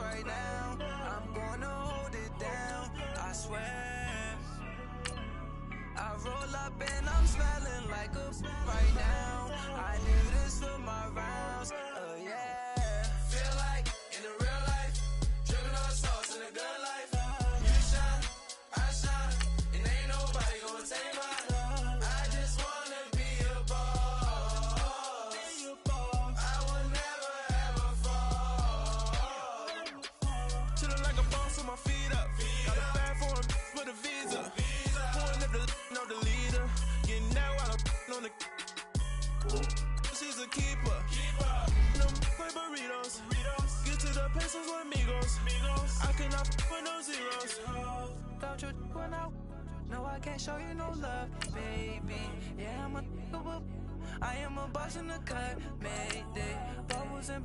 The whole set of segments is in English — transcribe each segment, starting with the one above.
right now. I'm gonna hold it down, I swear. I roll up and I'm smelling like a right now. I need this for my rounds, yeah. Feel like in the real life, dripping on sauce in the good life. You shine, I shine, and ain't nobody gonna take mine. I just wanna be a boss. I will never ever fall. Chillin' like a boss with my feet up. Got a bag for him with a visa. Pulling up the know the leader. Getting out while I'm on the. She's a keeper. No play burritos. Get to the pesos with amigos. I cannot with no zeros. Don't you run out? No, I can't show you no love, baby. Yeah, I am a boss in the cut. Mayday. Bubbles and.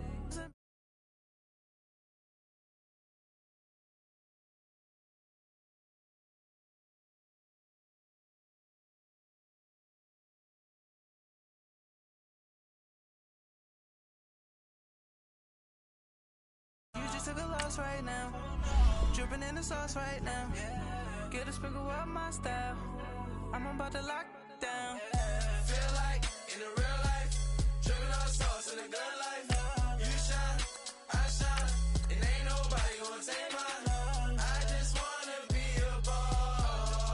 You just took a loss right now. Dripping in the sauce right now. Get a sprinkle of my style. I'm about to lock down. Feel like in the real life, dripping on sauce in the good life. You shine, I shine, and ain't nobody gonna take mine. I just wanna be a boss.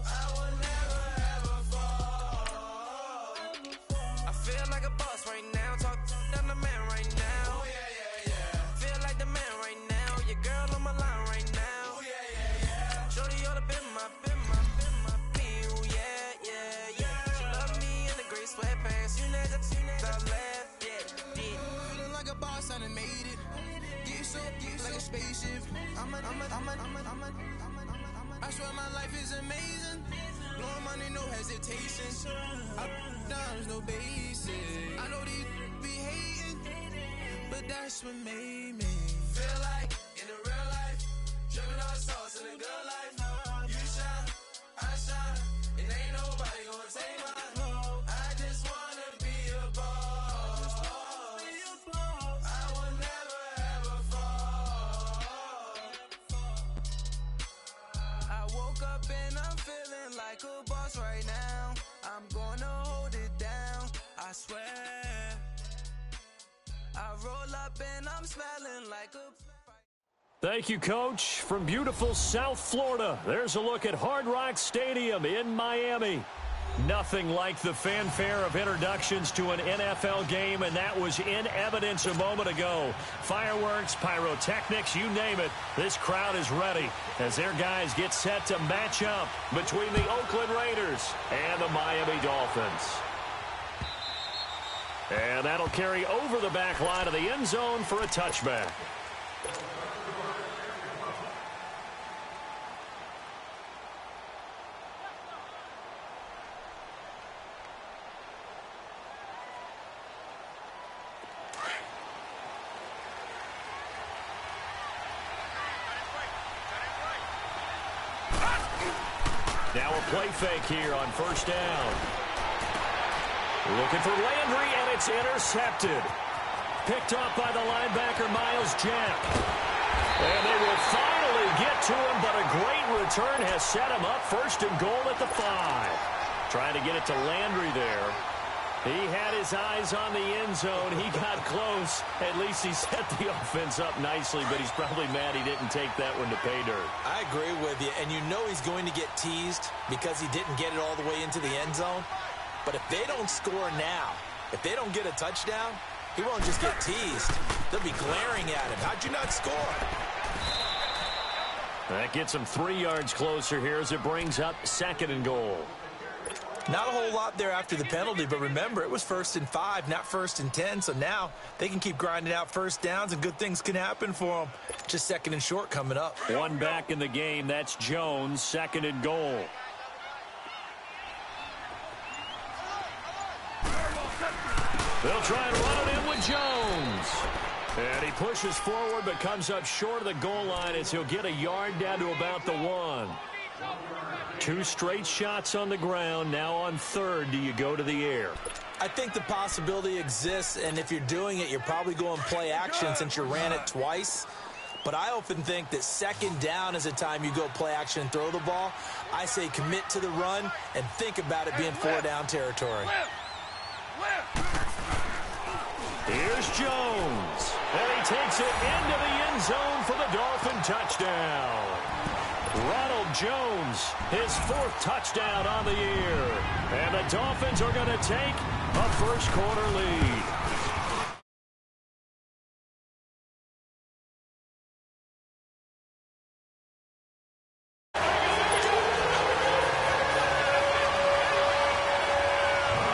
I will never ever fall. I feel like a boss right now. Talk down the man right now. Oh yeah, yeah, yeah. Feel like the man right now. Your girl on my line right now. Oh yeah, yeah, yeah. Shorty ought to been my me. Oh yeah, yeah, yeah. She love me in the gray sweatpants. You never left, yeah. Feeling like a boss, I done made it. Get so like a spaceship. I swear my life is amazing. Blowing money, no hesitation. Up, downs, no basic. I know these be hating, but that's what made me feel like in the real life, dripping on sauce in the good life. You shine, I shine, and ain't nobody gonna take mine. I just wanna be a boss. I will never ever fall. I woke up and I'm feeling like a boss right now. I'm gonna hold it down, I swear. I roll up and I'm smelling like a. Thank you, Coach. From beautiful South Florida, there's a look at Hard Rock Stadium in Miami. Nothing like the fanfare of introductions to an NFL game, and that was in evidence a moment ago. Fireworks, pyrotechnics, you name it. This crowd is ready as their guys get set to match up between the Oakland Raiders and the Miami Dolphins. And that'll carry over the back line of the end zone for a touchback. Now a play fake here on first down. Looking for Landry, and it's intercepted. Picked up by the linebacker, Miles Jack. And they will finally get to him, but a great return has set him up first and goal at the 5. Trying to get it to Landry there. He had his eyes on the end zone. He got close. At least he set the offense up nicely, but he's probably mad he didn't take that one to pay dirt. I agree with you, and you know he's going to get teased because he didn't get it all the way into the end zone. But if they don't score now, if they don't get a touchdown, he won't just get teased. They'll be glaring at him. How'd you not score? That gets him 3 yards closer here as it brings up second and goal. Not a whole lot there after the penalty, but remember, it was 1st and 5, not 1st and 10, so now they can keep grinding out first downs and good things can happen for them. Just 2nd and short coming up. One back in the game, that's Jones, 2nd and goal. They'll try and run it in with Jones. And he pushes forward but comes up short of the goal line as he'll get a yard down to about the 1. Two straight shots on the ground. Now on third, do you go to the air? I think the possibility exists, and if you're doing it, you're probably going play action since you ran it twice. But I often think that second down is a time you go play action and throw the ball. I say commit to the run and think about it being 4-down territory. Here's Jones, and he takes it into the end zone for the Dolphin touchdown. Ronald Jones, his fourth touchdown on the year. And the Dolphins are going to take a first-quarter lead.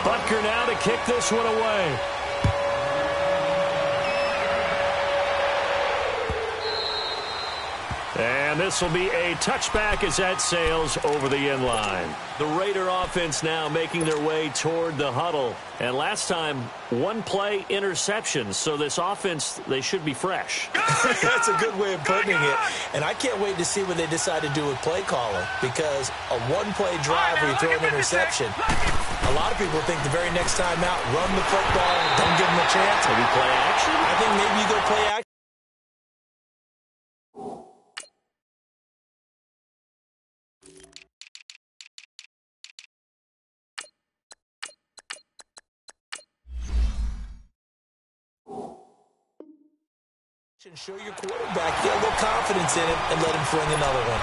Butker now to kick this one away. And this will be a touchback as that sails over the end line. The Raider offense now making their way toward the huddle. And last time, one play interception. So this offense, they should be fresh. That's a good way of putting it. And I can't wait to see what they decide to do with play calling. Because a one-play drive where you throw an interception, a lot of people think the very next time out, run the football, don't give them a chance. Maybe play action? I think maybe you go play action. And show your quarterback, get a little confidence in him, and let him fling another one.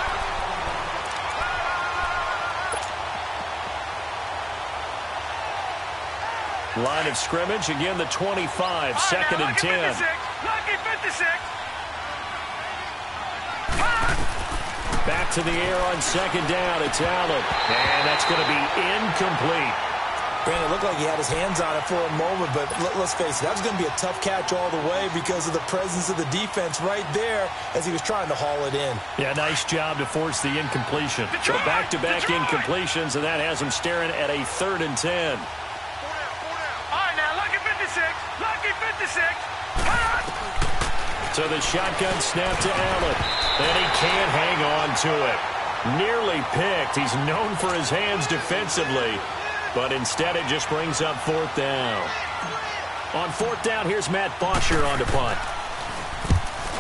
Line of scrimmage, again the 25, second and 10. Lucky 56. Back to the air on second down, it's Allen. And that's going to be incomplete. Brandon, it looked like he had his hands on it for a moment, but let's face it, that was going to be a tough catch all the way because of the presence of the defense right there as he was trying to haul it in. Yeah, nice job to force the incompletion. So back-to-back incompletions, and that has him staring at a 3rd and 10. All right, now, lucky 56. Lucky 56. So the shotgun snap to Allen, and he can't hang on to it. Nearly picked. He's known for his hands defensively. But instead, it just brings up 4th down. On 4th down, here's Matt Bosher on to punt.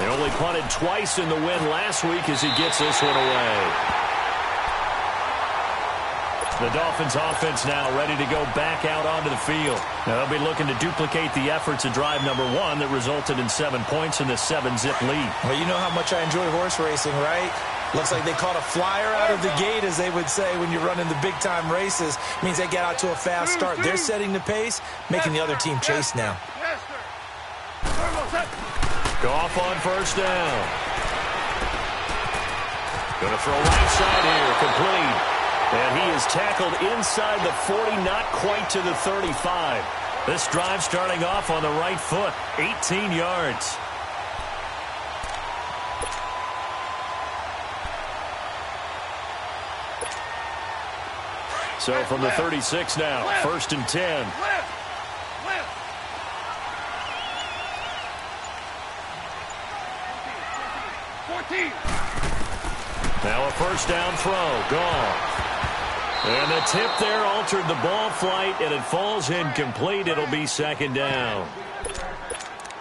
They only punted twice in the win last week as he gets this one away. The Dolphins offense now ready to go back out onto the field. Now they'll be looking to duplicate the efforts of drive number 1 that resulted in 7 points in the 7-zip lead. Well, you know how much I enjoy horse racing, right? Looks like they caught a flyer out of the gate, as they would say when you're running the big-time races. Means they get out to a fast start. They're setting the pace, making the other team chase now. Goff on 1st down. Going to throw right side here, complete. And he is tackled inside the 40, not quite to the 35. This drive starting off on the right foot, 18 yards. So from the 36 now, 1st and 10. Now a 1st down throw, gone. And the tip there altered the ball flight, and it falls incomplete. It'll be 2nd down.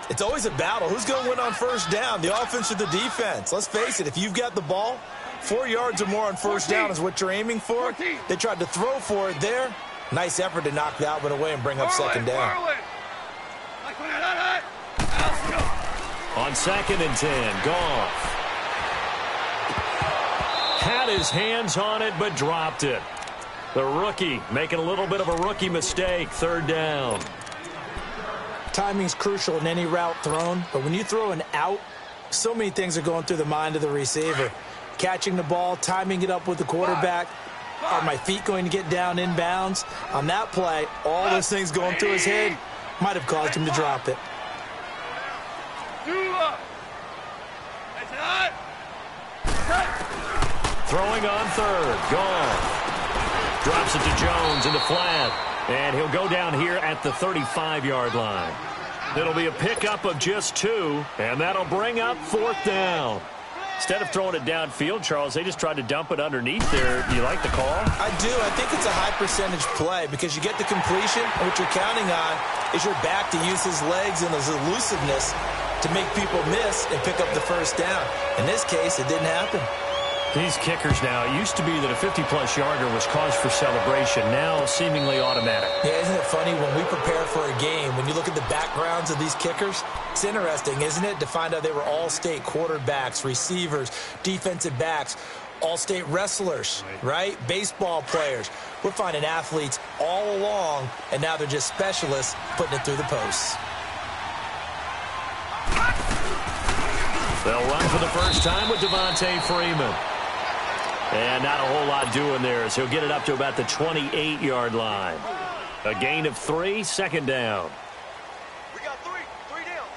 It's always a battle. Who's going to win on 1st down, the offense or the defense? Let's face it, if you've got the ball, 4 yards or more on 1st down is what you're aiming for. They tried to throw for it there. Nice effort to knock that one away and bring up 2nd down. On 2nd and 10, Goff had his hands on it but dropped it. The rookie making a little bit of a rookie mistake, 3rd down. Timing's crucial in any route thrown, but when you throw an out, so many things are going through the mind of the receiver. Catching the ball, timing it up with the quarterback. Are my feet going to get down inbounds? On that play, all those things going through his head might have caused him to drop it. Throwing on 3rd, gone. Drops it to Jones in the flat, and he'll go down here at the 35-yard line. It'll be a pickup of just 2, and that'll bring up 4th down. Instead of throwing it downfield, Charles, they just tried to dump it underneath there. You like the call? I do. I think it's a high percentage play because you get the completion, and what you're counting on is your back to use his legs and his elusiveness to make people miss and pick up the first down. In this case, it didn't happen. These kickers now, it used to be that a 50-plus yarder was cause for celebration. Now, seemingly automatic. Yeah, isn't it funny when we prepare for a game, when you look at the backgrounds of these kickers, it's interesting, isn't it, to find out they were all-state quarterbacks, receivers, defensive backs, all-state wrestlers, right? Baseball players. We're finding athletes all along, and now they're just specialists putting it through the posts. They'll run for the first time with Devontae Freeman. And not a whole lot doing there as he'll get it up to about the 28-yard line. A gain of 3, second down. We got three down.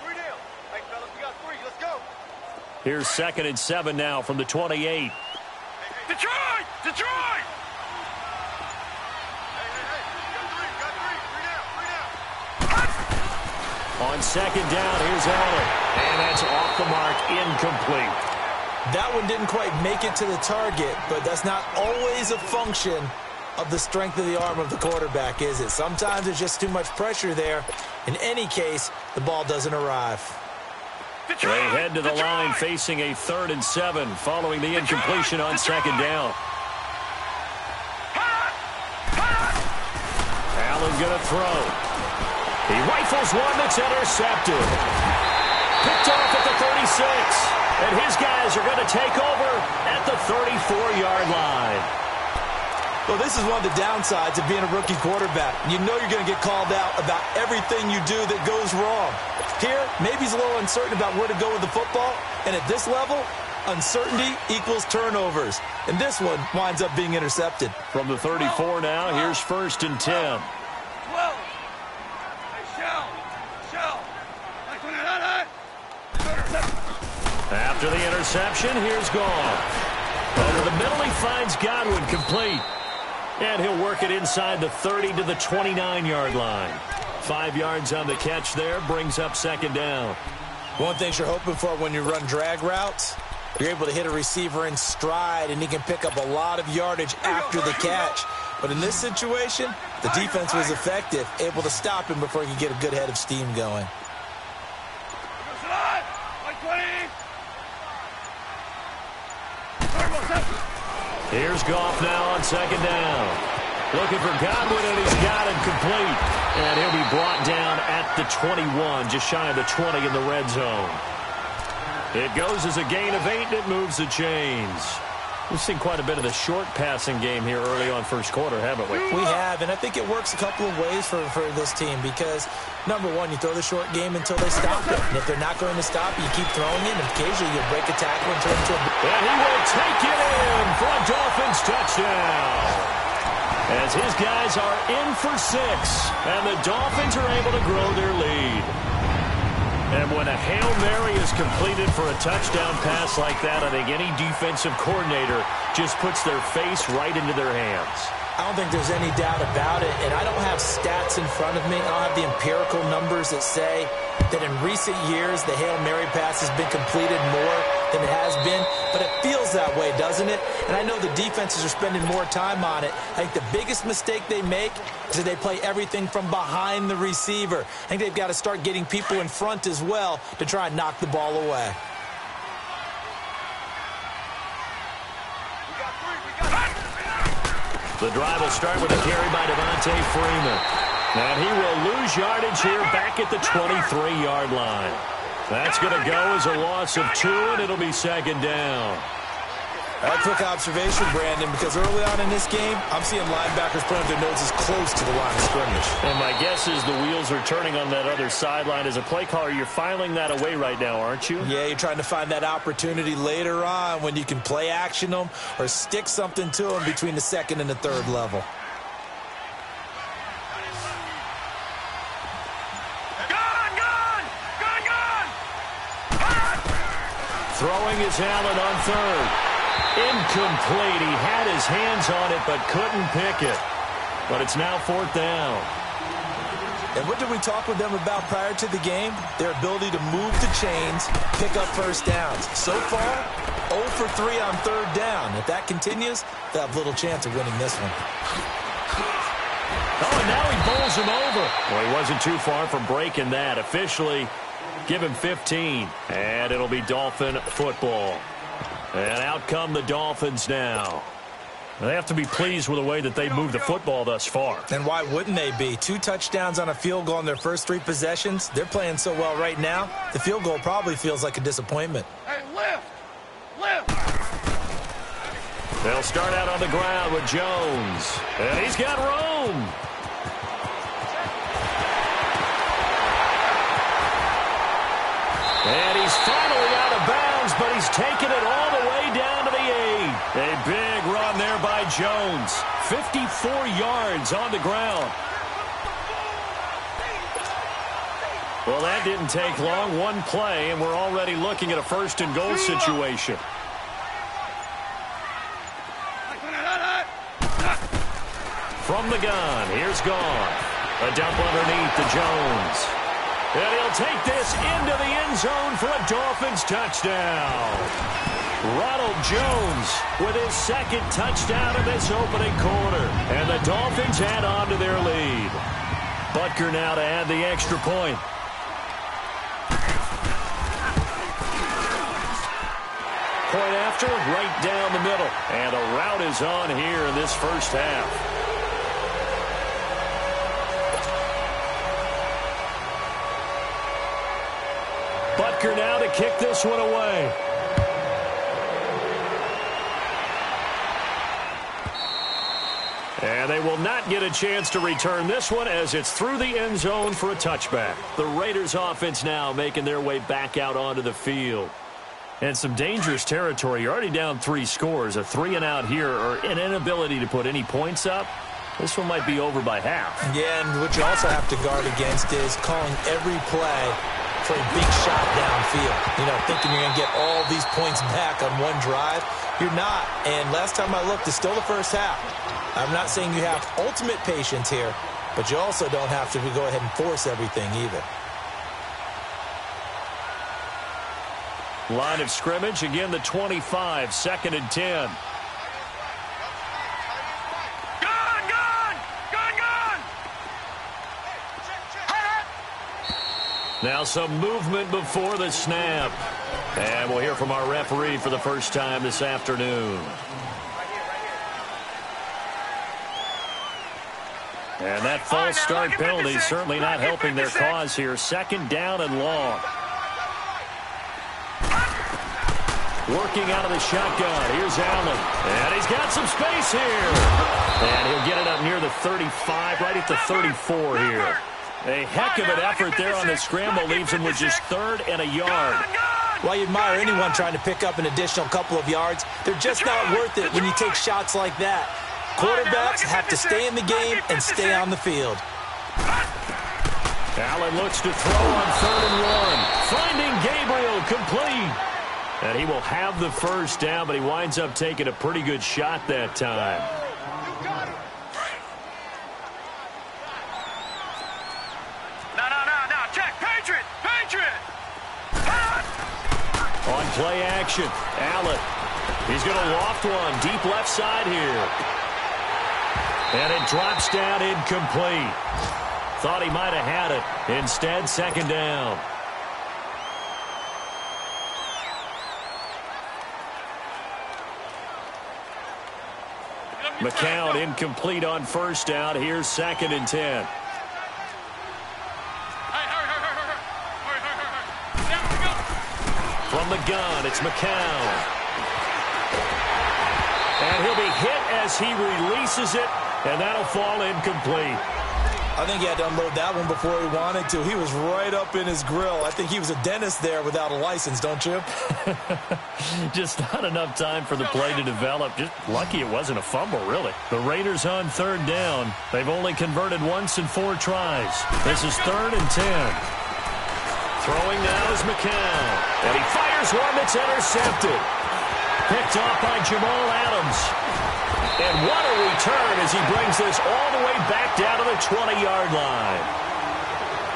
Hey, fellas, we got 3. Let's go. Here's 2nd and 7 now from the 28. Detroit! Hey, we got 3 down. On 2nd down, here's Allen. And that's off the mark, incomplete. That one didn't quite make it to the target, but that's not always a function of the strength of the arm of the quarterback, is it? Sometimes there's just too much pressure there. In any case, the ball doesn't arrive. They head to the line facing a 3rd and 7 following the incompletion on 2nd down. Allen going to throw. He rifles one that's intercepted. Picked off at the 36. And his guys are going to take over at the 34-yard line. Well, this is one of the downsides of being a rookie quarterback. You know you're going to get called out about everything you do that goes wrong. Here, maybe he's a little uncertain about where to go with the football. And at this level, uncertainty equals turnovers. And this one winds up being intercepted. From the 34 now, here's 1st and 10. Whoa! Hey, Shell! After the interception, here's Gone. Over the middle, he finds Godwin complete. And he'll work it inside the 30 to the 29-yard line. 5 yards on the catch there, brings up 2nd down. One thing you're hoping for when you run drag routes, you're able to hit a receiver in stride, and he can pick up a lot of yardage after the catch. But in this situation, the defense was effective, able to stop him before he could get a good head of steam going. Here's Goff now on 2nd down. Looking for Godwin, and he's got him complete. And he'll be brought down at the 21, just shy of the 20 in the red zone. It goes as a gain of 8, and it moves the chains. We've seen quite a bit of the short passing game here early on first quarter, haven't we? We have, and I think it works a couple of ways for this team because, number one, you throw the short game until they stop it. And if they're not going to stop it, you keep throwing it, and occasionally you'll break a tackle and turn it into a... And he will take it in for a Dolphins touchdown. As his guys are in for 6, and the Dolphins are able to grow their lead. And when a Hail Mary is completed for a touchdown pass like that, I think any defensive coordinator just puts their face right into their hands. I don't think there's any doubt about it, and I don't have stats in front of me. I don't have the empirical numbers that say that in recent years the Hail Mary pass has been completed more than it has been, but it feels that way, doesn't it? And I know the defenses are spending more time on it. I think the biggest mistake they make is that they play everything from behind the receiver. I think they've got to start getting people in front as well to try and knock the ball away. The drive will start with a carry by Devontae Freeman. And he will lose yardage here back at the 23-yard line. That's going to go as a loss of 2, and it'll be 2nd down. A quick observation, Brandon, because early on in this game, I'm seeing linebackers put up their noses close to the line of scrimmage. And my guess is the wheels are turning on that other sideline. As a play caller, you're filing that away right now, aren't you? Yeah, you're trying to find that opportunity later on when you can play action them or stick something to them between the 2nd and the 3rd level. Throwing is Allen on 3rd. Incomplete. He had his hands on it but couldn't pick it. But it's now 4th down. And what did we talk with them about prior to the game? Their ability to move the chains, pick up first downs. So far, 0 for 3 on third down. If that continues, they'll have little chance of winning this one. Oh, and now he bowls him over. Well, he wasn't too far from breaking that. Officially, give him 15. And it'll be Dolphin football. And out come the Dolphins now. They have to be pleased with the way that they've moved the football thus far. And why wouldn't they be? 2 touchdowns on a field goal in their first 3 possessions. They're playing so well right now, the field goal probably feels like a disappointment. Hey, lift! Lift! They'll start out on the ground with Jones. And he's got room. And he's finally out of bounds, but he's taken it all the way down to the 8. A big run there by Jones. 54 yards on the ground. Well, that didn't take long. One play, and we're already looking at a first and goal situation. From the gun, here's Gone. A dump underneath to Jones. And he'll take this into the end zone for a Dolphins touchdown. Ronald Jones with his second touchdown in this opening quarter. And the Dolphins add on to their lead. Butker now to add the extra point. Point after, right down the middle. And a rout is on here in this first half. Butker now to kick this one away. And they will not get a chance to return this one as it's through the end zone for a touchback. The Raiders offense now making their way back out onto the field. And some dangerous territory. You're already down 3 scores. A 3-and-out here or an inability to put any points up. This one might be over by half. Yeah, and what you also have to guard against is calling every play for a big shot downfield. You know, thinking you're going to get all these points back on one drive. You're not. And last time I looked, it's still the first half. I'm not saying you have ultimate patience here, but you also don't have to go ahead and force everything either. Line of scrimmage, again the 25, 2nd and 10. Now some movement before the snap. And we'll hear from our referee for the first time this afternoon. And that false start penalty certainly not helping their cause here. 2nd down and long. Working out of the shotgun. Here's Allen. And he's got some space here. And he'll get it up near the 35, right at the 34 here. A heck of an effort there on the scramble. Leaves him with just 3rd and a yard. Well, you admire anyone trying to pick up an additional couple of yards. They're just not worth it when you take shots like that. Quarterbacks have to stay in the game and stay on the field. Allen looks to throw on 3rd and 1. Finding Gabriel complete. And he will have the first down, but he winds up taking a pretty good shot that time. No, check, Patriot! On play action, Allen. He's going to loft one deep left side here. And it drops down incomplete. Thought he might have had it. Instead, 2nd down. McCown incomplete on 1st down. Here's 2nd and 10. From the gun, it's McCown. And he'll be hit as he releases it, and that'll fall incomplete. I think he had to unload that one before he wanted to. He was right up in his grill. I think he was a dentist there without a license, don't you? Just not enough time for the play to develop. Just lucky it wasn't a fumble, really. The Raiders on 3rd down. They've only converted once in 4 tries. This is 3rd and 10. Throwing now is McCown. And he fires one that's intercepted. Picked off by Jamal Adams. And what a return as he brings this all the way back down to the 20-yard line.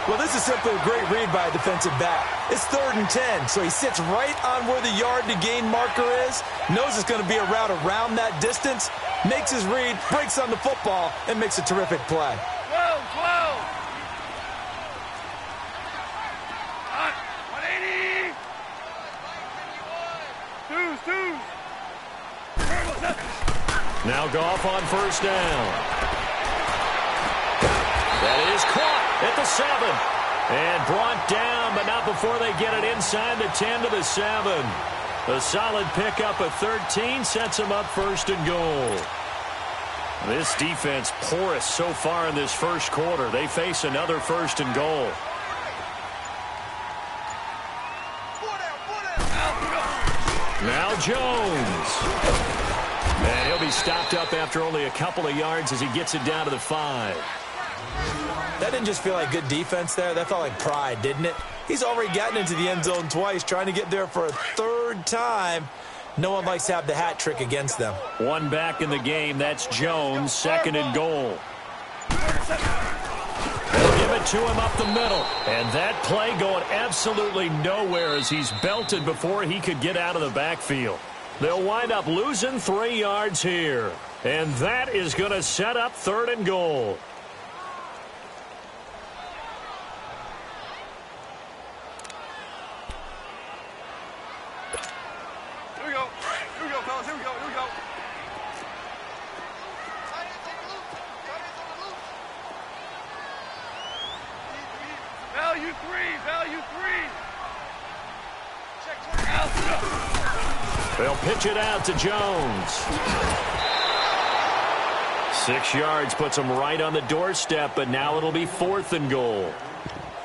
Well, this is simply a great read by a defensive back. It's 3rd and 10, so he sits right on where the yard-to-gain marker is, knows it's going to be a route around that distance, makes his read, breaks on the football, and makes a terrific play. 12, 12. 180. Twos. Now Goff on 1st down. That is caught at the 7. And brought down, but not before they get it inside the 10 to the 7. A solid pickup of 13 sets them up 1st and goal. This defense porous so far in this first quarter. They face another 1st and goal. Now Jones. And he'll be stopped up after only a couple of yards as he gets it down to the 5. That didn't just feel like good defense there. That felt like pride, didn't it? He's already gotten into the end zone twice, trying to get there for a 3rd time. No one likes to have the hat trick against them. One back in the game. That's Jones, 2nd and goal. They'll give it to him up the middle. And that play going absolutely nowhere as he's belted before he could get out of the backfield. They'll wind up losing 3 yards here. And that is going to set up 3rd and goal. Here we go, fellas. Here we go. Value three. They'll pitch it out to Jones. 6 yards puts him right on the doorstep, but now it'll be 4th and goal.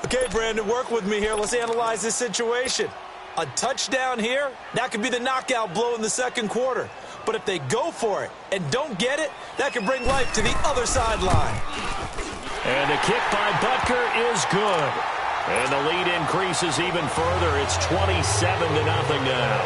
Okay, Brandon, work with me here. Let's analyze this situation. A touchdown here, that could be the knockout blow in the 2nd quarter. But if they go for it and don't get it, that could bring life to the other sideline. And the kick by Butker is good. And the lead increases even further. It's 27-0 now.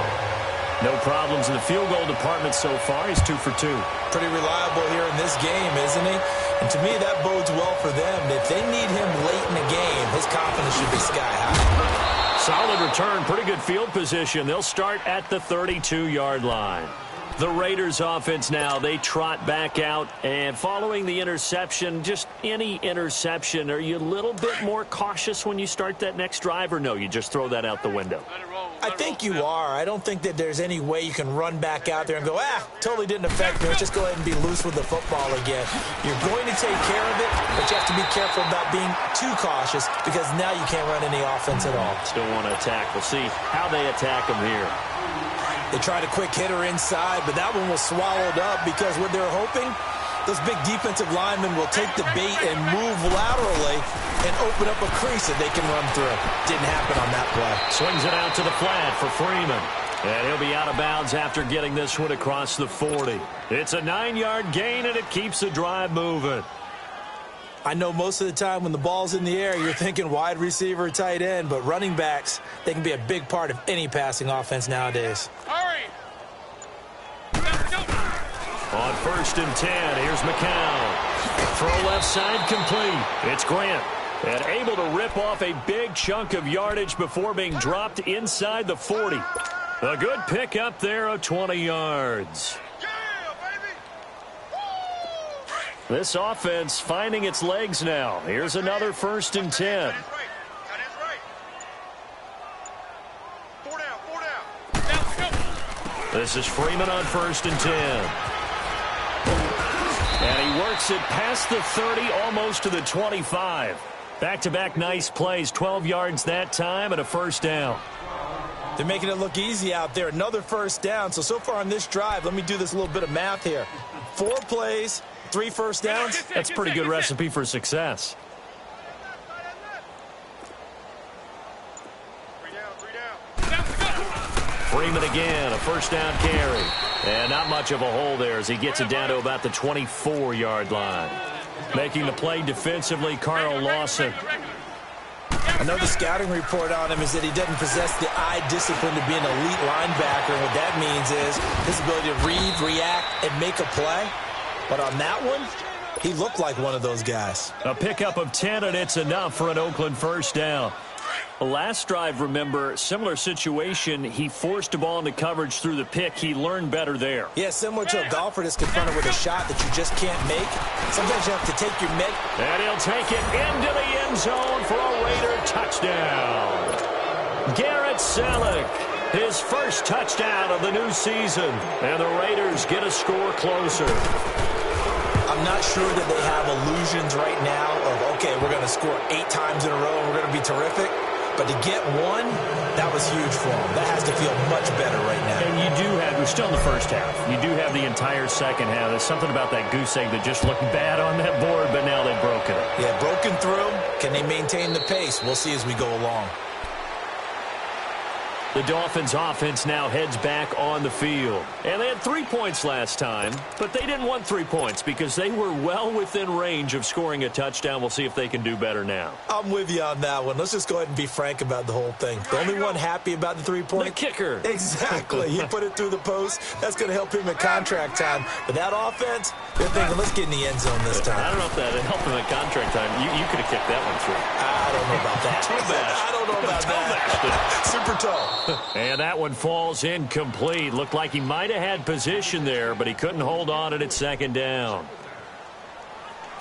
No problems in the field goal department so far. He's 2 for 2. Pretty reliable here in this game, isn't he? And to me, that bodes well for them. If they need him late in the game, his confidence should be sky high. Solid return, pretty good field position. They'll start at the 32-yard line. The Raiders offense now, they trot back out, and following the interception, just any interception, are you a little bit more cautious when you start that next drive, or no, you just throw that out the window? I think you are. I don't think that there's any way you can run back out there and go, totally didn't affect me. Let's just go ahead and be loose with the football again. You're going to take care of it, but you have to be careful about being too cautious because now you can't run any offense at all. Still want to attack. We'll see how they attack them here. They tried a quick hitter inside, but that one was swallowed up because what they're hoping, those big defensive linemen will take the bait and move laterally and open up a crease that they can run through. Didn't happen on that play. Swings it out to the flat for Freeman. And he'll be out of bounds after getting this one across the 40. It's a 9-yard gain, and it keeps the drive moving. I know most of the time when the ball's in the air, you're thinking wide receiver, tight end, but running backs, they can be a big part of any passing offense nowadays. Hurry! On 1st and 10, here's McCown. Throw left side complete. It's Grant. And able to rip off a big chunk of yardage before being dropped inside the 40. A good pickup there of 20 yards. This offense finding its legs now. Here's another 1st and 10. This is Freeman on 1st and 10. And he works it past the 30, almost to the 25. Back-to-back nice plays, 12 yards that time and a 1st down. They're making it look easy out there. Another 1st down. So far on this drive, let me do this little bit of math here. 4 plays, 3 1st downs. That's a pretty good recipe for success. Freeman again, a 1st down carry. And not much of a hole there as he gets it down to about the 24-yard line. Making the play defensively, Carl Lawson. I know the scouting report on him is that he doesn't possess the eye discipline to be an elite linebacker. And what that means is his ability to read, react, and make a play. But on that one, He looked like one of those guys. A pickup of 10, and it's enough for an Oakland first down. Last drive, remember, similar situation. He forced a ball into coverage through the pick. He learned better there. Yeah, similar to a golfer that's confronted with a shot that you just can't make. Sometimes you have to take your med. And he'll take it into the end zone for a Raider touchdown. Garrett Selleck, his first touchdown of the new season. And the Raiders get a score closer. I'm not sure that they have illusions right now of, okay, we're going to score 8 times in a row and we're going to be terrific. But to get one, that was huge for them. That has to feel much better right now. And you do have, we're still in the first half. You do have the entire second half. There's something about that goose egg that just looked bad on that board, but now they've broken it. Yeah, broken through. Can they maintain the pace? We'll see as we go along. The Dolphins offense now heads back on the field. And they had 3 points last time, but they didn't want 3 points because they were well within range of scoring a touchdown. We'll see if they can do better now. I'm with you on that one. Let's just go ahead and be frank about the whole thing. The only one happy about the 3 points? The kicker. Exactly. He put it through the post. That's going to help him at contract time. But that offense, they're thinking, let's get in the end zone this time. I don't know if that helped him at contract time. You could have kicked that one through. I don't know about that. I don't know about that. Super tall. And that one falls incomplete. Looked like he might have had position there, but he couldn't hold on to it second down.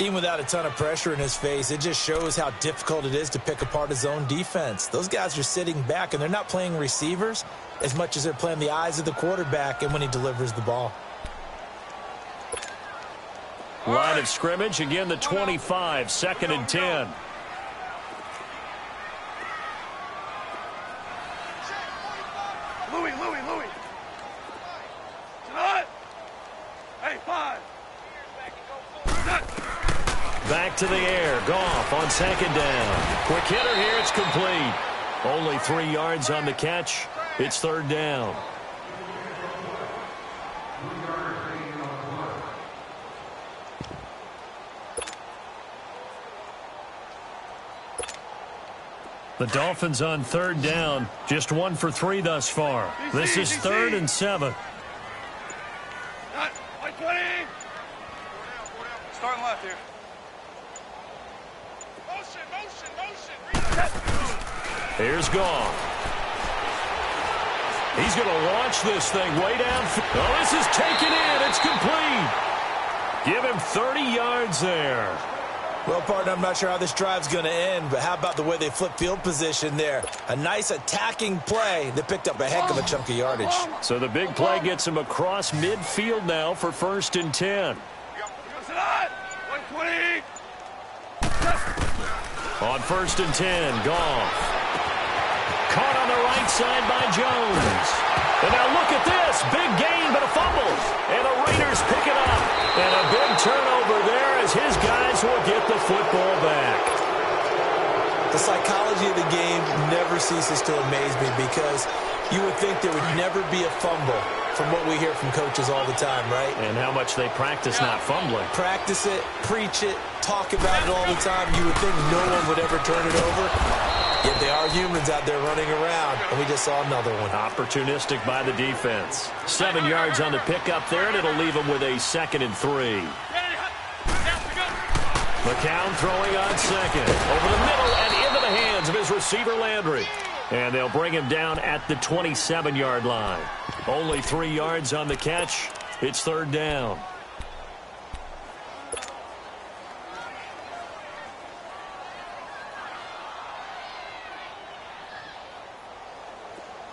Even without a ton of pressure in his face, it just shows how difficult it is to pick apart his own defense. Those guys are sitting back, and they're not playing receivers as much as they're playing the eyes of the quarterback and when he delivers the ball. Line of scrimmage, again the 25, 2nd and 10. Louis. Tonight. Hey, 5. Back to the air. Goff on 2nd down. Quick hitter here. It's complete. Only 3 yards on the catch. It's 3rd down. The Dolphins on 3rd down. Just 1 for 3 thus far. This is 3rd and 7. White 20. Starting left here. Motion. Here's Goff. He's going to launch this thing way down. Oh, this is taken in. It's complete. Give him 30 yards there. Well, partner, I'm not sure how this drive's going to end, but how about the way they flip field position there? A nice attacking play that picked up a heck of a chunk of yardage. So the big play gets him across midfield now for 1st and 10. On 1st and 10, Goff. Caught on the right side by Jones. And now look at this. Big gain, but a fumble. And the Raiders pick it up. And a big turnover there as his guys will get the football back. The psychology of the game never ceases to amaze me because you would think there would never be a fumble from what we hear from coaches all the time, right? And how much they practice not fumbling. Practice it, preach it, talk about it all the time. You would think no one would ever turn it over. Yet they are humans out there running around, and we just saw another one. Opportunistic by the defense. 7 yards on the pickup there, and it'll leave them with a 2nd and 3. McCown throwing on 2nd. Over the middle and into the hands of his receiver, Landry. And they'll bring him down at the 27-yard line. Only 3 yards on the catch. It's 3rd down.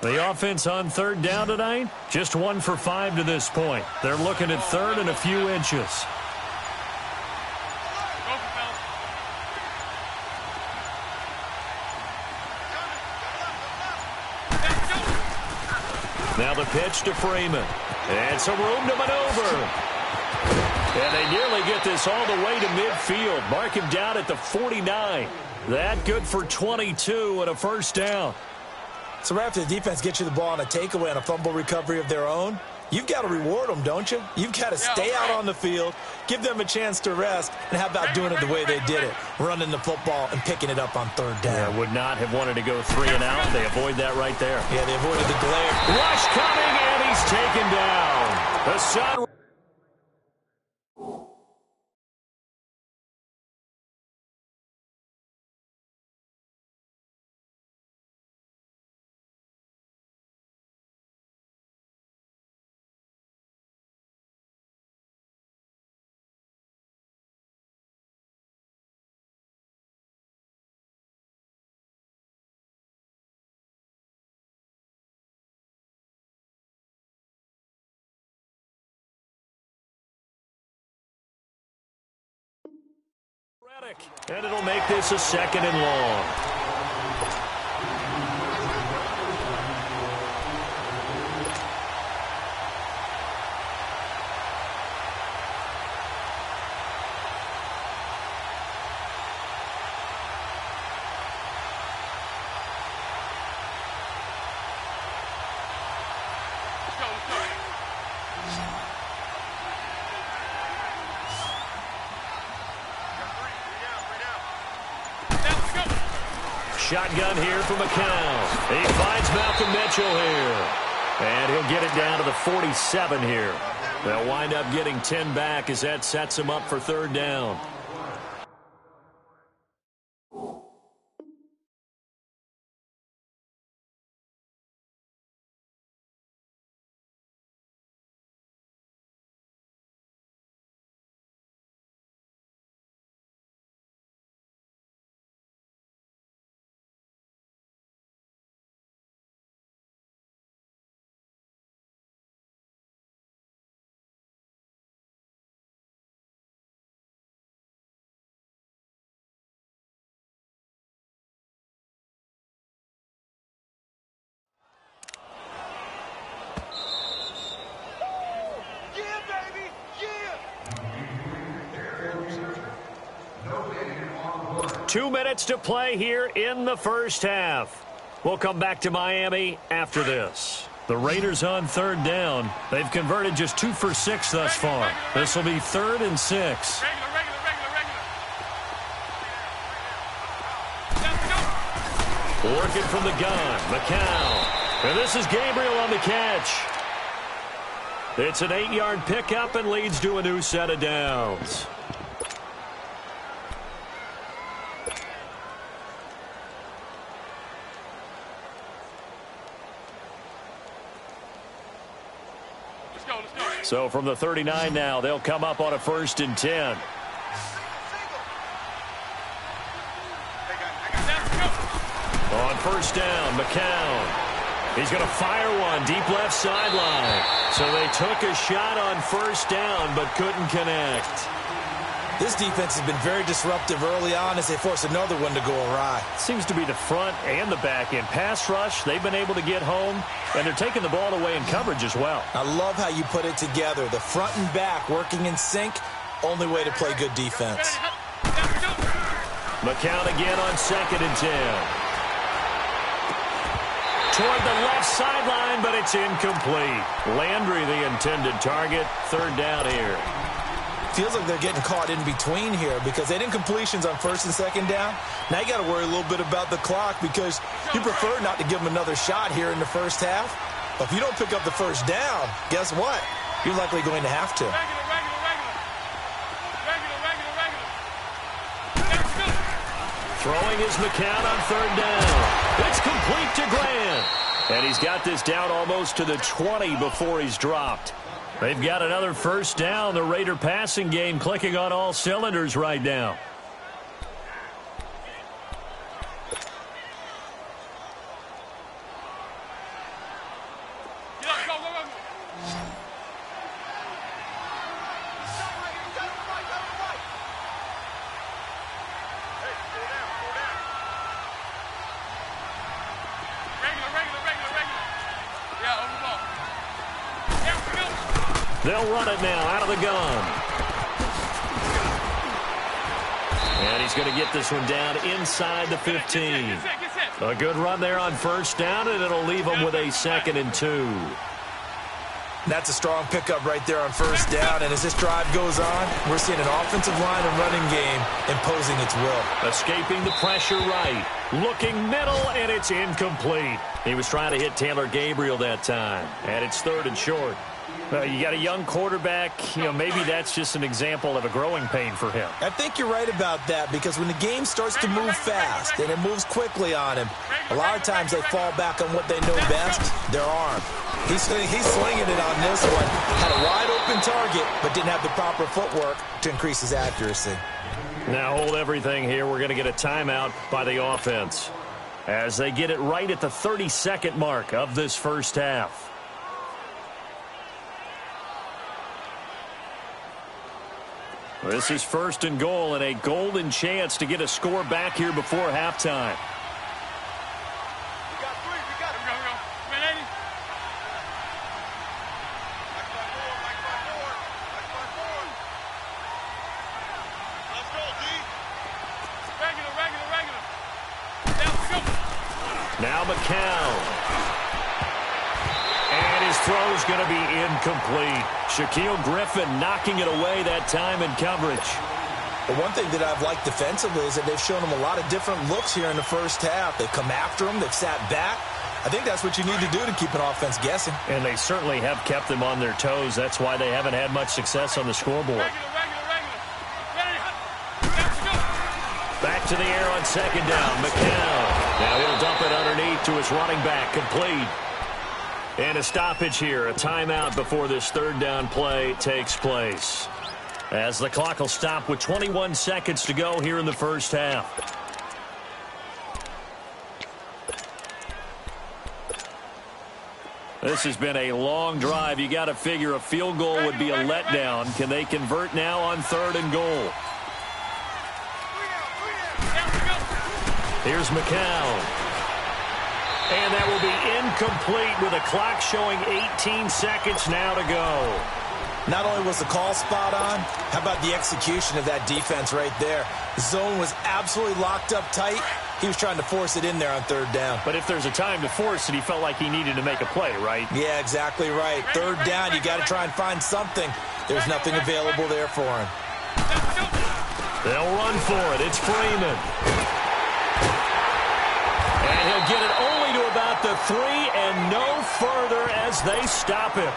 The offense on 3rd down tonight, just 1 for 5 to this point. They're looking at 3rd and a few inches. Now the pitch to Freeman. And some room to maneuver. And they nearly get this all the way to midfield. Mark him down at the 49. That good for 22 and a 1st down. So right after the defense gets you the ball on a takeaway and a fumble recovery of their own, you've got to reward them, don't you? You've got to stay out on the field, give them a chance to rest, and how about doing it the way they did it, running the football and picking it up on 3rd down. Yeah, would not have wanted to go 3 and out. They avoid that right there. Yeah, they avoided the glare. Rush coming, and he's taken down. The Sun And it'll make this a 2nd and long. Shotgun here for McCown. He finds Malcolm Mitchell here. And he'll get it down to the 47 here. They'll wind up getting 10 back as that sets him up for 3rd down. Yeah, baby! Yeah! 2 minutes to play here in the first half. We'll come back to Miami after this. The Raiders on 3rd down. They've converted just 2 for 6 thus far. This will be 3rd and 6. Working from the gun, McCown. And this is Gabriel on the catch. It's an 8-yard pickup and leads to a new set of downs. So from the 39 now, they'll come up on a 1st and 10. On 1st down, McCown. He's going to fire one deep left sideline. So they took a shot on 1st down but couldn't connect. This defense has been very disruptive early on as they force another one to go awry. Seems to be the front and the back end. Pass rush, they've been able to get home, and they're taking the ball away in coverage as well. I love how you put it together. The front and back working in sync, only way to play good defense. McCown again on 2nd and 10. Toward the left sideline, but it's incomplete. Landry, the intended target. 3rd down here. Feels like they're getting caught in between here because they did incompletions on 1st and 2nd down. Now you got to worry a little bit about the clock because you prefer not to give them another shot here in the first half. But if you don't pick up the 1st down, guess what? You're likely going to have to. Throwing is McCown on 3rd down. It's complete to Grant. And he's got this down almost to the 20 before he's dropped. They've got another 1st down. The Raider passing game clicking on all cylinders right now. They'll run it now out of the gun. And he's going to get this one down inside the 15. A good run there on 1st down, and it'll leave them with a 2nd and 2. That's a strong pickup right there on 1st down, and as this drive goes on, we're seeing an offensive line and running game imposing its will. Escaping the pressure right. Looking middle, and it's incomplete. He was trying to hit Taylor Gabriel that time, and it's 3rd and short. You got a young quarterback, maybe that's just an example of a growing pain for him. I think you're right about that because when the game starts to move fast and it moves quickly on him, a lot of times they fall back on what they know best, their arm. He's slinging it on this one. Had a wide open target, but didn't have the proper footwork to increase his accuracy. Now hold everything here. We're going to get a timeout by the offense as they get it right at the 32nd mark of this first half. This is 1st and goal and a golden chance to get a score back here before halftime. We got 3. We got it. Go. Man, 80. Let's go, D. Regular. Down, go. Now McCown. And his throw's going to be incomplete. Shaquille Griffin knocking it away that time in coverage. The one thing that I've liked defensively is that they've shown him a lot of different looks here in the first half. They've come after him. They've sat back. I think that's what you need to do to keep an offense guessing. And they certainly have kept them on their toes. That's why they haven't had much success on the scoreboard. Back to the air on 2nd down. McCown. Now he'll dump it underneath to his running back. Complete. And a stoppage here. A timeout before this 3rd down play takes place. As the clock will stop with 21 seconds to go here in the first half. This has been a long drive. You got to figure a field goal would be a letdown. Can they convert now on 3rd and goal? Here's McCown. And that will be incomplete with a clock showing 18 seconds now to go. Not only was the call spot on, how about the execution of that defense right there? The zone was absolutely locked up tight. He was trying to force it in there on 3rd down. But if there's a time to force it, he felt like he needed to make a play, right? Yeah, exactly right. 3rd down, you got to try and find something. There's nothing available there for him. They'll run for it. It's Freeman. And he'll get it only to about the 3 and no further as they stop him.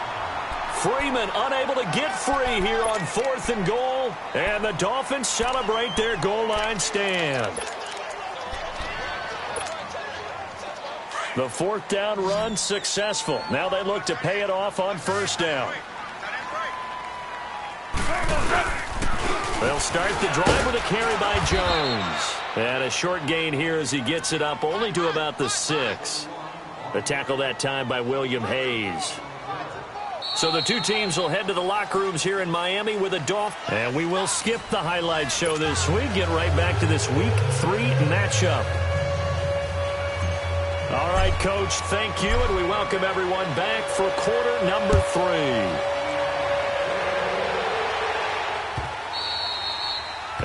Freeman unable to get free here on 4th and goal. And the Dolphins celebrate their goal line stand. The 4th down run successful. Now they look to pay it off on 1st down. They'll start the drive with a carry by Jones. And a short gain here as he gets it up only to about the 6. The tackle that time by William Hayes. So the two teams will head to the locker rooms here in Miami with a Dolphin. And we will skip the highlight show this week. Get right back to this Week 3 matchup. All right, Coach, thank you, and we welcome everyone back for quarter number 3.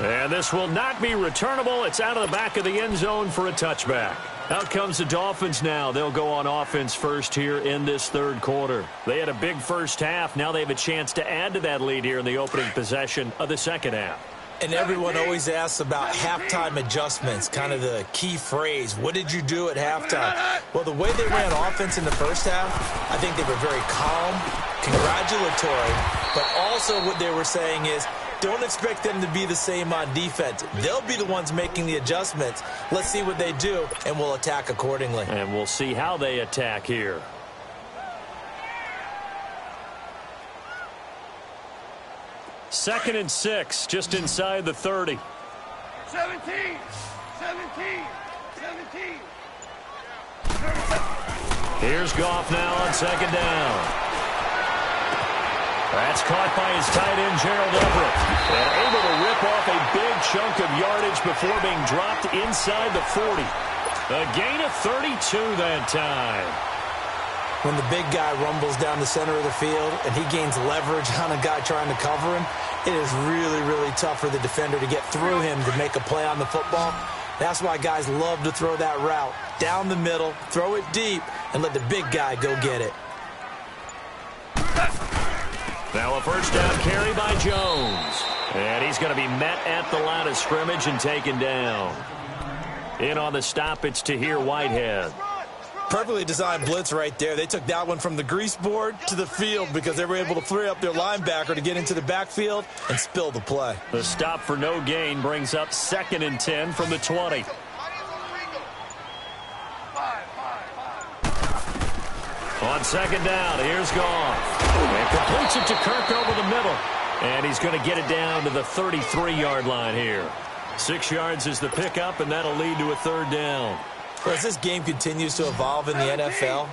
And this will not be returnable. It's out of the back of the end zone for a touchback. Out comes the Dolphins now. They'll go on offense first here in this 3rd quarter. They had a big first half. Now they have a chance to add to that lead here in the opening possession of the 2nd half. And everyone always asks about halftime adjustments, kind of the key phrase. What did you do at halftime? Well, the way they ran offense in the first half, I think they were very calm, congratulatory, but also what they were saying is, don't expect them to be the same on defense. They'll be the ones making the adjustments. Let's see what they do, and we'll attack accordingly. And we'll see how they attack here. Second and 6, just inside the 30. 17. Here's Goff now on 2nd down. That's caught by his tight end, Gerald Everett. And able to rip off a big chunk of yardage before being dropped inside the 40. A gain of 32 that time. When the big guy rumbles down the center of the field and he gains leverage on a guy trying to cover him, it is really, really tough for the defender to get through him to make a play on the football. That's why guys love to throw that route down the middle, throw it deep, and let the big guy go get it. Now a first down carry by Jones. And he's going to be met at the line of scrimmage and taken down. In on the stop, it's Tahir Whitehead. Perfectly designed blitz right there. They took that one from the grease board to the field because they were able to free up their linebacker to get into the backfield and spill the play. The stop for no gain brings up 2nd and 10 from the 20. On 2nd down, here's Goff. And completes it to Kirk over the middle. And he's going to get it down to the 33-yard line here. 6 yards is the pickup, and that'll lead to a 3rd down. Well, as this game continues to evolve in the NFL,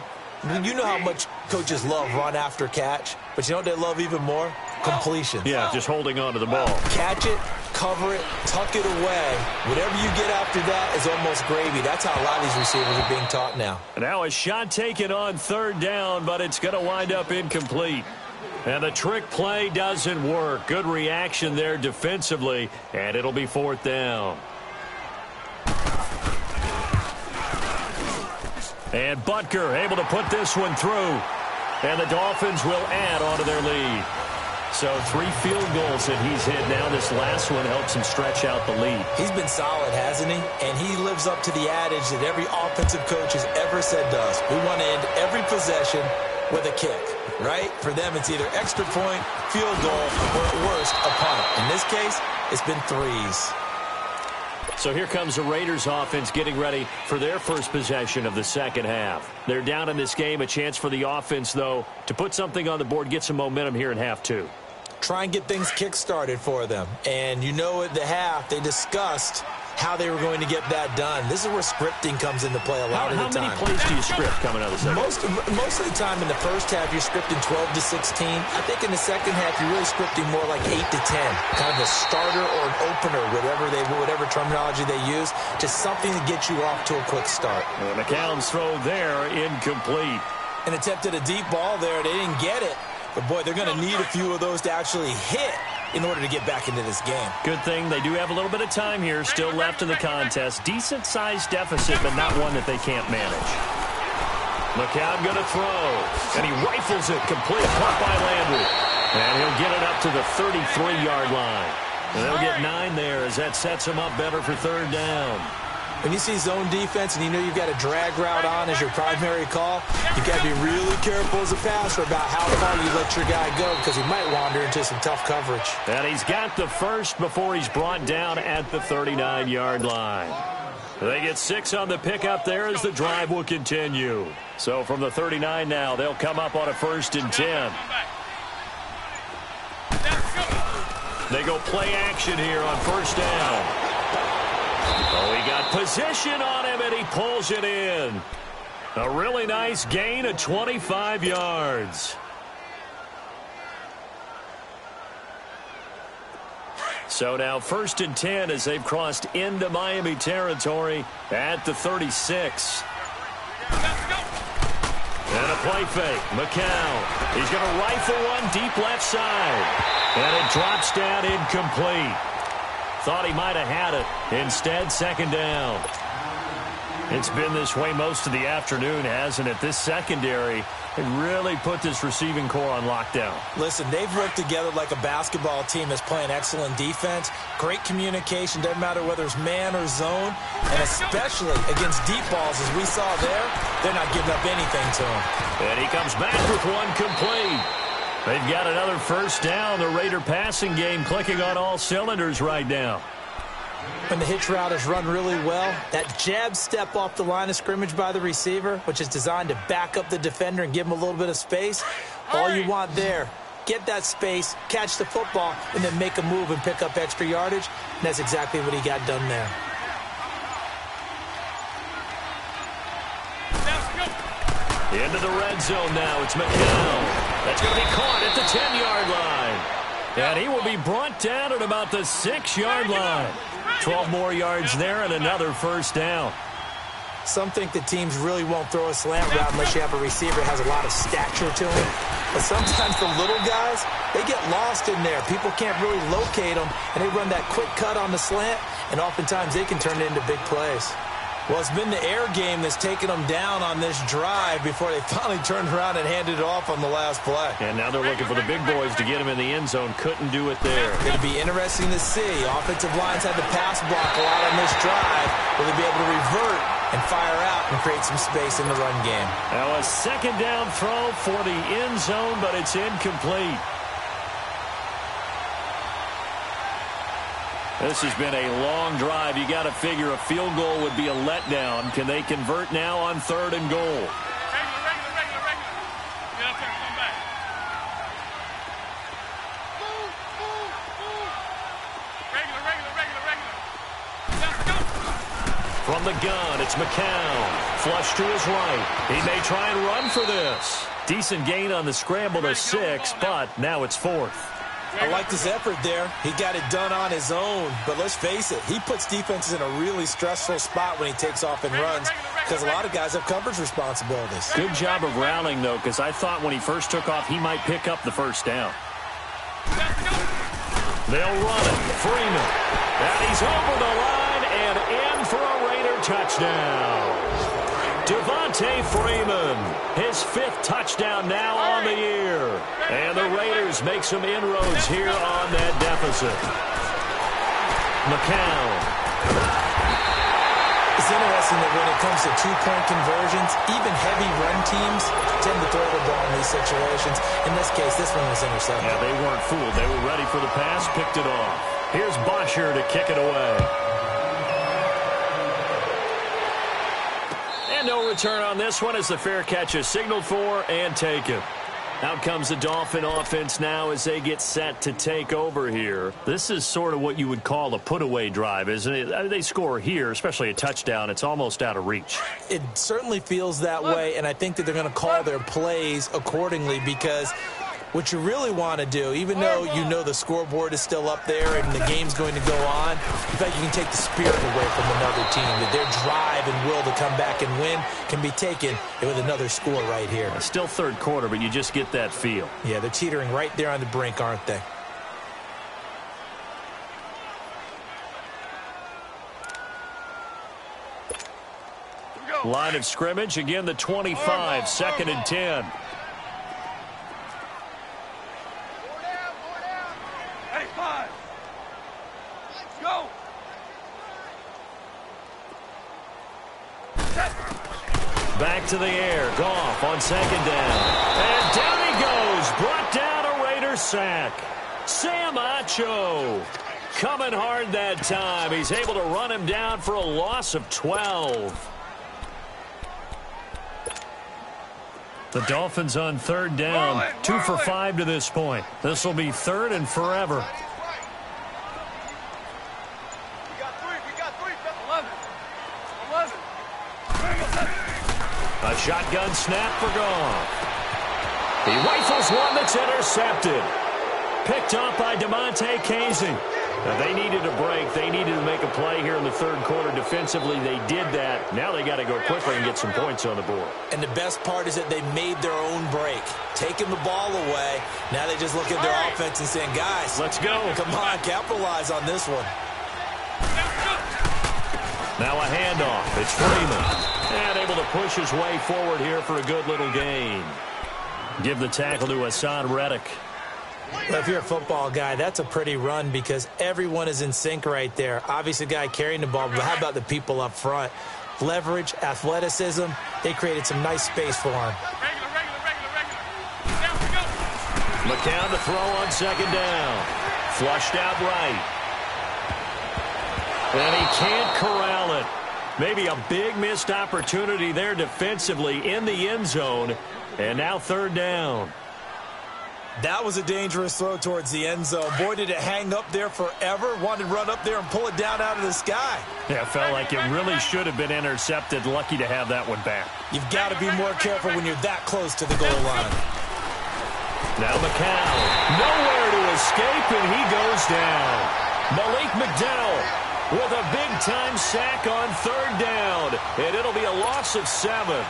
you know how much coaches love run after catch, but you know what they love even more? completions. Yeah, just holding on to the ball. Catch it, cover it, tuck it away. Whatever you get after that is almost gravy. That's how a lot of these receivers are being taught now. Now a shot taken on third down, but it's going to wind up incomplete. And the trick play doesn't work. Good reaction there defensively, and it'll be fourth down. And Butker able to put this one through. And the Dolphins will add on to their lead. So 3 field goals that he's hit now. This last one helps him stretch out the lead. He's been solid, hasn't he? And he lives up to the adage that every offensive coach has ever said to us. We want to end every possession with a kick, right? For them, it's either extra point, field goal, or at worst, a punt. In this case, it's been 3s. So here comes the Raiders offense getting ready for their first possession of the second half. They're down in this game. A chance for the offense, though, to put something on the board, get some momentum here in half 2. Try and get things kick-started for them. And you know at the half, they discussed how they were going to get that done. This is where scripting comes into play a lot of the time. How many plays do you script coming out of the second? Most of the time in the first half, you're scripting 12 to 16. I think in the second half, you're really scripting more like 8 to 10. Kind of a starter or an opener, whatever terminology they use. Just something to get you off to a quick start. And McCown's throw there, incomplete. An attempt at a deep ball there. They didn't get it. But, boy, they're going to need a few of those to actually hit in order to get back into this game. Good thing they do have a little bit of time here still left in the contest. Decent-sized deficit, but not one that they can't manage. McCown going to throw, and he rifles it complete. Caught by Landry. And he'll get it up to the 33-yard line. And they'll get 9 there as that sets him up better for third down. When you see zone defense and you know you've got a drag route on as your primary call, you've got to be really careful as a passer about how far you let your guy go because he might wander into some tough coverage. And he's got the first before he's brought down at the 39-yard line. They get 6 on the pickup there as the drive will continue. So from the 39 now, they'll come up on a 1st and 10. They go play action here on 1st down. Oh, he got position on him, and he pulls it in. A really nice gain of 25 yards. So now 1st and 10 as they've crossed into Miami territory at the 36. And a play fake. McCown. He's going to rifle one deep left side. And it drops down incomplete. Thought he might have had it. Instead, 2nd down. It's been this way most of the afternoon, hasn't it? This secondary has really put this receiving core on lockdown. Listen, they've worked together like a basketball team that's playing excellent defense. Great communication. Doesn't matter whether it's man or zone. And especially against deep balls, as we saw there, they're not giving up anything to him. And he comes back with one complete. They've got another 1st down. The Raider passing game clicking on all cylinders right now. When the hitch route is run really well, that jab step off the line of scrimmage by the receiver, which is designed to back up the defender and give him a little bit of space, all you want there, get that space, catch the football, and then make a move and pick up extra yardage. And that's exactly what he got done there. Into the red zone now. It's McCown. That's going to be caught at the 10-yard line. And he will be brought down at about the 6-yard line. 12 more yards there and another 1st down. Some think that teams really won't throw a slant route unless you have a receiver that has a lot of stature to him. But sometimes the little guys, they get lost in there. People can't really locate them, and they run that quick cut on the slant, and oftentimes they can turn it into big plays. Well, it's been the air game that's taken them down on this drive before they finally turned around and handed it off on the last play. And now they're looking for the big boys to get him in the end zone. Couldn't do it there. It'll be interesting to see. Offensive lines had the pass block a lot on this drive. Will they be able to revert and fire out and create some space in the run game? Now a 2nd down throw for the end zone, but it's incomplete. This has been a long drive. You got to figure a field goal would be a letdown. Can they convert now on 3rd and goal? Regular. Get up there, come back. Regular. Let's go. From the gun, it's McCown. Flush to his right. He may try and run for this. Decent gain on the scramble to 6, but now it's 4th. I liked his effort there. He got it done on his own. But let's face it, he puts defenses in a really stressful spot when he takes off and runs because a lot of guys have coverage responsibilities. Good job of rallying, though, because I thought when he first took off, he might pick up the first down. They'll run it. Freeman. And he's over the line and in for a Raider touchdown. Devontae Freeman, his 5th touchdown now on the year. And the Raiders make some inroads here on that deficit. McCown. It's interesting that when it comes to two-point conversions, even heavy run teams tend to throw the ball in these situations. In this case, this one was intercepted. Yeah, they weren't fooled. They were ready for the pass, picked it off. Here's Bosher to kick it away. And no return on this one as the fair catch is signaled for and taken. Out comes the Dolphin offense now as they get set to take over here. This is sort of what you would call a put-away drive, isn't it? They score here, especially a touchdown. It's almost out of reach. It certainly feels that way, and I think that they're going to call their plays accordingly because what you really want to do, even though you know the scoreboard is still up there and the game's going to go on, in fact, you can take the spirit away from another team. That their drive and will to come back and win can be taken with another score right here. Still third quarter, but you just get that feel. Yeah, they're teetering right there on the brink, aren't they? Line of scrimmage, again the 25, 2nd and 10. Hey, 5. Let's go. Back to the air. Goff on 2nd down. And down he goes. Brought down a Raider sack. Sam Acho coming hard that time. He's able to run him down for a loss of 12. The Dolphins on 3rd down. 2 for 5 to this point. This will be 3rd and forever. We got 3. 11. A shotgun snap for Goff. He rifles one that's intercepted. Picked up by DeMonte Casey. Now they needed a break. They needed to make a play here in the 3rd quarter. Defensively, they did that. Now they got to go quickly and get some points on the board. And the best part is that they made their own break. Taking the ball away. Now they just look at their offense and saying, guys, let's go. Come on, capitalize on this one. Now a handoff. It's Freeman. And able to push his way forward here for a good little gain. Give the tackle to Hassan Reddick. Well, if you're a football guy, that's a pretty run because everyone is in sync right there. Obviously, the guy carrying the ball, but how about the people up front? Leverage, athleticism, they created some nice space for him. McCown to throw on 2nd down. Flushed out right. And he can't corral it. Maybe a big missed opportunity there defensively in the end zone. And now 3rd down. That was a dangerous throw towards the end zone. Boy, did it hang up there forever. Wanted to run up there and pull it down out of the sky. Yeah, felt like it really should have been intercepted. Lucky to have that one back. You've got to be more careful when you're that close to the goal line. Now McCown. Nowhere to escape, and he goes down. Malik McDowell with a big-time sack on 3rd down. And it'll be a loss of 7.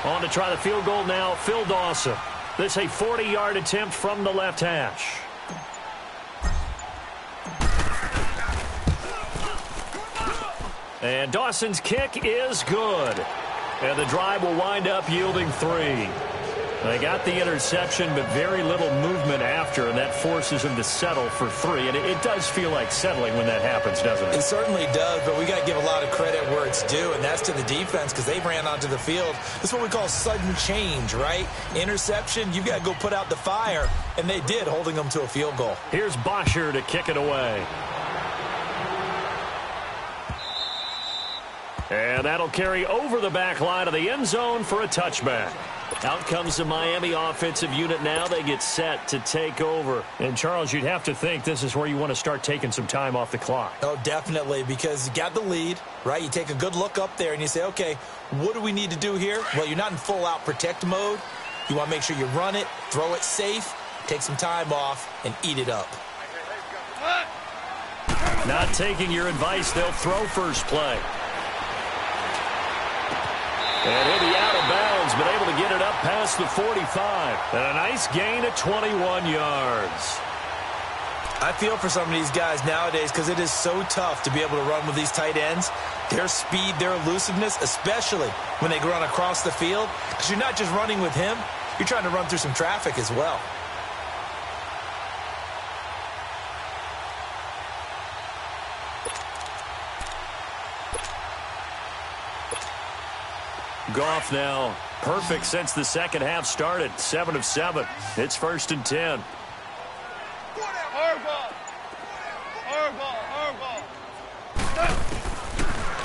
On to try the field goal now, Phil Dawson. This a 40-yard attempt from the left hash. And Dawson's kick is good. And the drive will wind up yielding 3. They got the interception, but very little movement after, and that forces them to settle for 3. And it does feel like settling when that happens, doesn't it? It certainly does, but we got to give a lot of credit where it's due, and that's to the defense because they ran onto the field. This is what we call sudden change, right? Interception, you got to go put out the fire, and they did, holding them to a field goal. Here's Bosher to kick it away. And that'll carry over the back line of the end zone for a touchback. Out comes the Miami offensive unit now. They get set to take over. And, Charles, you'd have to think this is where you want to start taking some time off the clock. Oh, definitely, because you got the lead, right? You take a good look up there and you say, okay, what do we need to do here? Well, you're not in full-out protect mode. You want to make sure you run it, throw it safe, take some time off, and eat it up. Not taking your advice, they'll throw first play. And he'll be out of bounds, but able to get it up past the 45. And a nice gain of 21 yards. I feel for some of these guys nowadays because it is so tough to be able to run with these tight ends. Their speed, their elusiveness, especially when they run across the field. Because you're not just running with him, you're trying to run through some traffic as well. Goff now perfect since the second half started. 7 of 7. It's 1st and 10.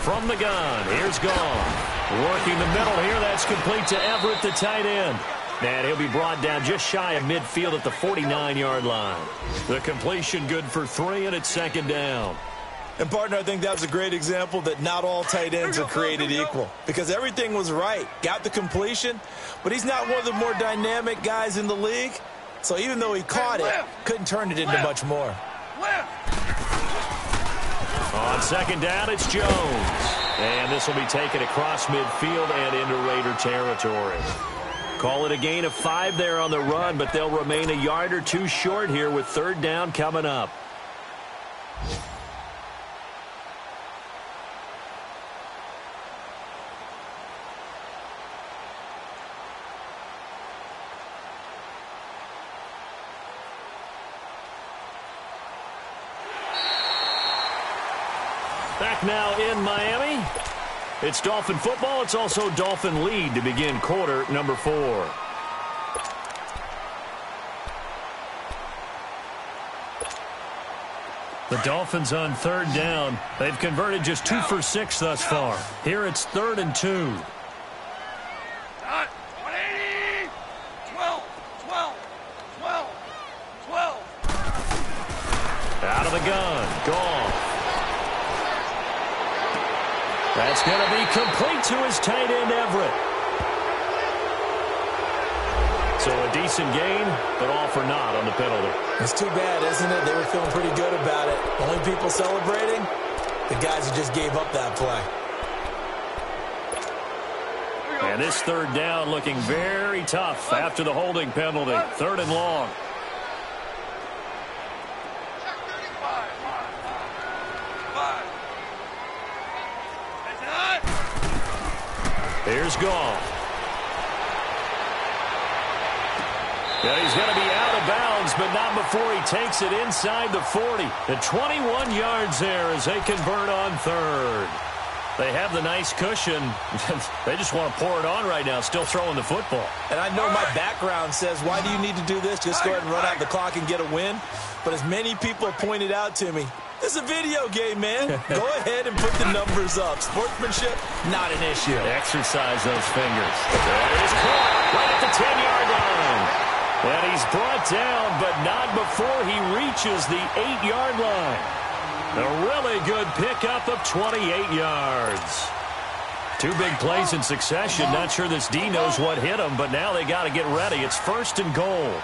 From the gun, here's Goff. Working the middle here, that's complete to Everett, the tight end. And he'll be brought down just shy of midfield at the 49-yard line. The completion good for 3, and it's 2nd down. And, partner, I think that was a great example that not all tight ends are created equal. Because everything was right. Got the completion, but he's not one of the more dynamic guys in the league. So even though he caught it, couldn't turn it into much more. On 2nd down, it's Jones. And this will be taken across midfield and into Raider territory. Call it a gain of 5 there on the run, but they'll remain a yard or 2 short here with 3rd down coming up. Back now in Miami. It's Dolphin football. It's also Dolphin lead to begin quarter number 4. The Dolphins on 3rd down. They've converted just 2 for 6 thus far. Here it's 3rd and 2. 180. 12. Out of the gun. Goff. That's going to be complete to his tight end, Everett. So a decent gain, but all for naught on the penalty. It's too bad, isn't it? They were feeling pretty good about it. Only people celebrating, the guys who just gave up that play. And this 3rd down looking very tough after the holding penalty. 3rd and long. Here's Goff. Yeah, he's going to be out of bounds, but not before he takes it inside the 40. The 21 yards there as they convert on 3rd. They have the nice cushion. They just want to pour it on right now, still throwing the football. And I know my background says, why do you need to do this? Just go ahead and run out the clock and get a win. But as many people pointed out to me, this is a video game, man. Go ahead and put the numbers up. Sportsmanship, not an issue. Exercise those fingers. There he's caught right at the 10-yard line. And he's brought down, but not before he reaches the 8-yard line. A really good pickup of 28 yards. 2 big plays in succession. Not sure this D knows what hit him, but now they got to get ready. It's 1st and goal.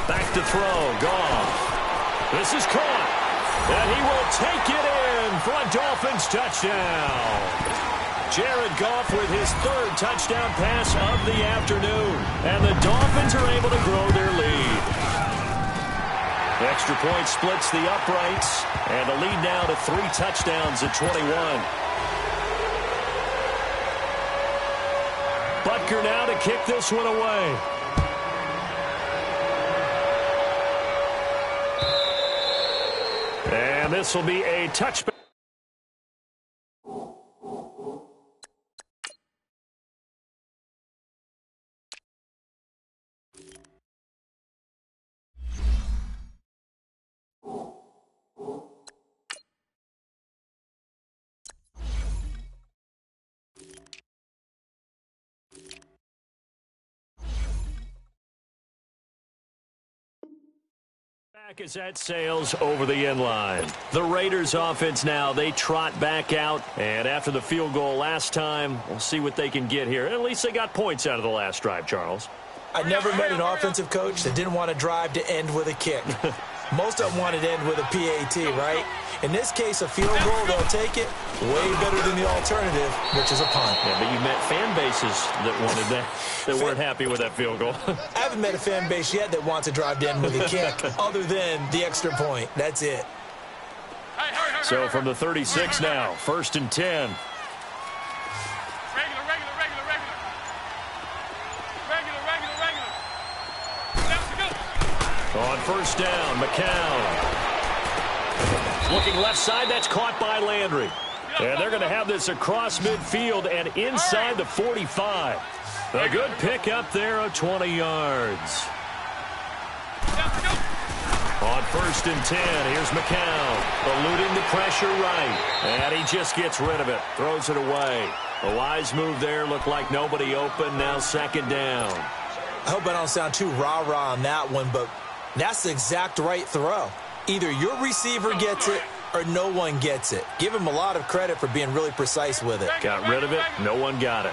Back to throw. Goff. This is caught. And he will take it in for a Dolphins touchdown. Jared Goff with his 3rd touchdown pass of the afternoon. And the Dolphins are able to grow their lead. The extra point splits the uprights. And the lead now to 3 touchdowns at 21. Butker now to kick this one away. And this will be a touchback. As that sails over the end line. The Raiders offense now, they trot back out. And after the field goal last time, we'll see what they can get here. At least they got points out of the last drive, Charles. I never met an offensive coach that didn't want to drive to end with a kick. Most of them wanted to end with a PAT, right? In this case, a field goal, they'll take it. Way better than the alternative, which is a punt. Yeah, but you met fan bases that wanted that, that weren't happy with that field goal. I haven't met a fan base yet that wants to drive to end with a kick, other than the extra point. That's it. So from the 36 now, 1st and 10. On 1st down, McCown. Looking left side, that's caught by Landry. And they're going to have this across midfield and inside the 45. A good pick up there of 20 yards. On 1st and 10, here's McCown. Eluding the pressure right. And he just gets rid of it. Throws it away. A wise move there. Looked like nobody open. Now 2nd down. I hope I don't sound too rah-rah on that one, but that's the exact right throw. Either your receiver gets it or no one gets it. Give him a lot of credit for being really precise with it. Got rid of it. No one got it.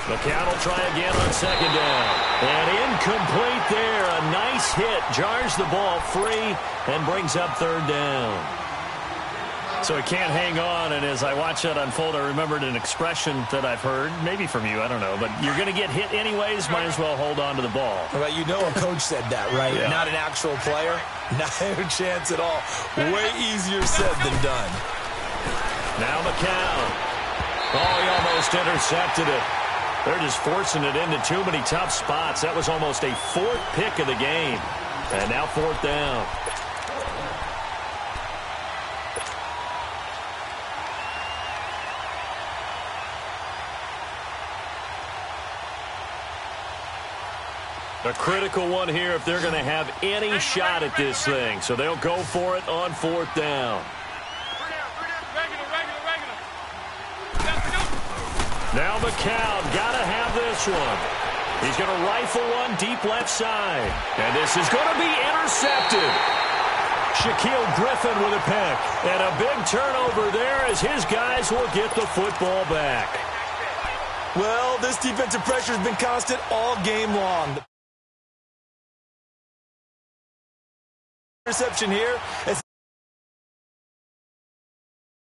McCown will try again on 2nd down. And incomplete there. A nice hit. Jars the ball free and brings up 3rd down. So he can't hang on, and as I watch that unfold, I remembered an expression that I've heard, maybe from you, I don't know, but you're going to get hit anyways, might as well hold on to the ball. Well, you know a coach said that, right? Yeah. Not an actual player. Not a chance at all. Way easier said than done. Now McCown. Oh, he almost intercepted it. They're just forcing it into too many tough spots. That was almost a 4th pick of the game. And now 4th down. A critical one here if they're going to have any shot at this thing. So they'll go for it on 4th down. Now McCown got to have this one. He's going to rifle one deep left side. And this is going to be intercepted. Shaquille Griffin with a pick. And a big turnover there as his guys will get the football back. Well, this defensive pressure has been constant all game long. Interception here.